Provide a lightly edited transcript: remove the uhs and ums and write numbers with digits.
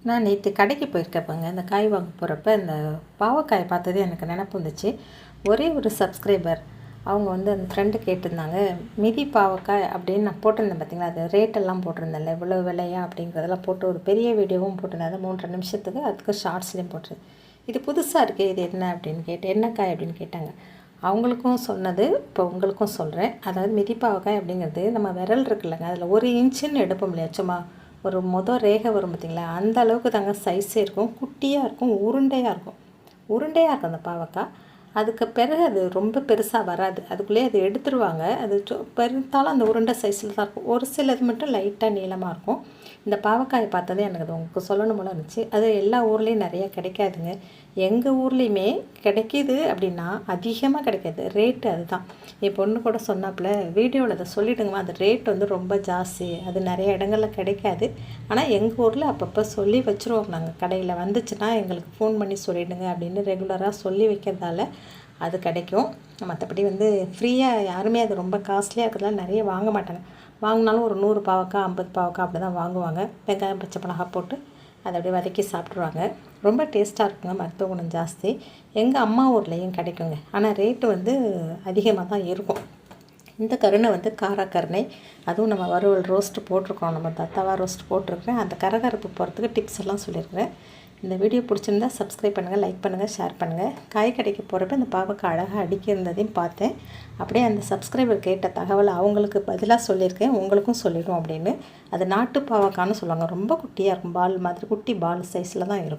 நான் நேற்று கடைக்கு போயிருக்கப்பங்க இந்த காய் வாங்க போகிறப்ப இந்த பாவக்காயை பார்த்தது எனக்கு நினப்பு வந்துச்சு. ஒரே ஒரு சப்ஸ்கிரைபர் அவங்க வந்து அந்த ஃப்ரெண்டு கேட்டிருந்தாங்க, மிதி பாவக்காய் அப்படின்னு நான் போட்டிருந்தேன் பார்த்தீங்களா, அது ரேட்டெல்லாம் போட்டிருந்தேன்ல, இவ்வளோ விலையா அப்படிங்கிறதெல்லாம் போட்டு ஒரு பெரிய வீடியோவும் போட்டிருந்தேன். அது 3.5 நிமிஷத்துக்கு, அதுக்கு ஷார்ட்ஸ்லேயும் போட்டிருந்தேன். இது புதுசாக இருக்குது, இது என்ன அப்படின்னு கேட்டு, என்ன காய் அப்படின்னு கேட்டாங்க. அவங்களுக்கும் சொன்னது இப்போ உங்களுக்கும் சொல்கிறேன். அதாவது மிதி பாவக்காய் அப்படிங்கிறது நம்ம விரல் இருக்குல்லங்க, அதில் 1 இன்ச்சுன்னு எடுப்போம் இல்லையா, சும்மா ஒரு ரேகை வரும் பார்த்திங்களா, அந்த அளவுக்கு தாங்க சைஸே இருக்கும். குட்டியாக இருக்கும், உருண்டையாக இருக்கும் அந்த பாவக்காய். அதுக்கு பிறகு அது ரொம்ப பெருசாக வராது, அதுக்குள்ளேயே அது எடுத்துருவாங்க. அது பெருத்தாலும் அந்த உருண்டை சைஸில் தான் இருக்கும். ஒரு சிலது மட்டும் லைட்டாக நீளமாக இருக்கும். இந்த பாவக்காயை பார்த்ததே எனக்கு அது உங்களுக்கு சொல்லணும் போல இருந்துச்சு. அது எல்லா ஊர்லேயும் நிறையா கிடைக்காதுங்க. எங்கள் ஊர்லேயுமே கிடைக்கிது அப்படின்னா அதிகமாக கிடைக்காது, ரேட்டு அதுதான். என் பொண்ணு கூட சொன்னாப்புல, வீடியோவில் அதை சொல்லிவிடுங்கம்மா, அது ரேட் வந்து ரொம்ப ஜாஸ்தி, அது நிறைய இடங்களில் கிடைக்காது. ஆனால் எங்கள் ஊரில் அப்பப்போ சொல்லி வச்சுருவோம் நாங்கள், கடையில் வந்துச்சுன்னா எங்களுக்கு ஃபோன் பண்ணி சொல்லிவிடுங்க அப்படின்னு ரெகுலராக சொல்லி வைக்கிறதால அது கிடைக்கும். மற்றபடி வந்து ஃப்ரீயாக யாருமே அது ரொம்ப காஸ்ட்லியாக இருக்கிறதுலாம் நிறைய வாங்க மாட்டாங்க. வாங்கினாலும் ஒரு 100 பாவக்காய் 50 பாவக்காய் அப்படி தான் வாங்குவாங்க. வெங்காயம் பச்சை மிளகா போட்டு அதை அப்படியே வதக்கி சாப்பிட்ருவாங்க. ரொம்ப டேஸ்ட்டாக இருக்குங்க, மருத்துவ குணம் ஜாஸ்தி. எங்கள் அம்மா ஊர்லேயும் கிடைக்குங்க, ஆனால் ரேட்டு வந்து அதிகமாக தான் இருக்கும். இந்த கருணை வந்து காரக்கருணை, அதுவும் நம்ம வறுவல் ரோஸ்ட்டு போட்டிருக்கோம், நம்ம தவா ரோஸ்ட் போட்டிருக்கிறேன். அந்த கரகரப்பு போகிறதுக்கு டிப்ஸ் எல்லாம் சொல்லியிருக்கிறேன். இந்த வீடியோ பிடிச்சிருந்தா சப்ஸ்கிரைப் பண்ணுங்கள், லைக் பண்ணுங்கள், ஷேர் பண்ணுங்கள். காய் கடைக்கு போகிறப்ப இந்த பாவக்காய் அழகாக அடுக்கியிருந்ததையும் பார்த்தேன். அப்படியே அந்த சப்ஸ்கிரைபர் கேட்ட தகவலை அவங்களுக்கு பதிலாக சொல்லியிருக்கேன், உங்களுக்கும் சொல்லிடும் அப்படின்னு. அது நாட்டு பாவக்காய்னு சொல்லுவாங்க. ரொம்ப குட்டியாக இருக்கும், பால் மாதிரி, குட்டி பால் சைஸில் தான் இருக்கும்.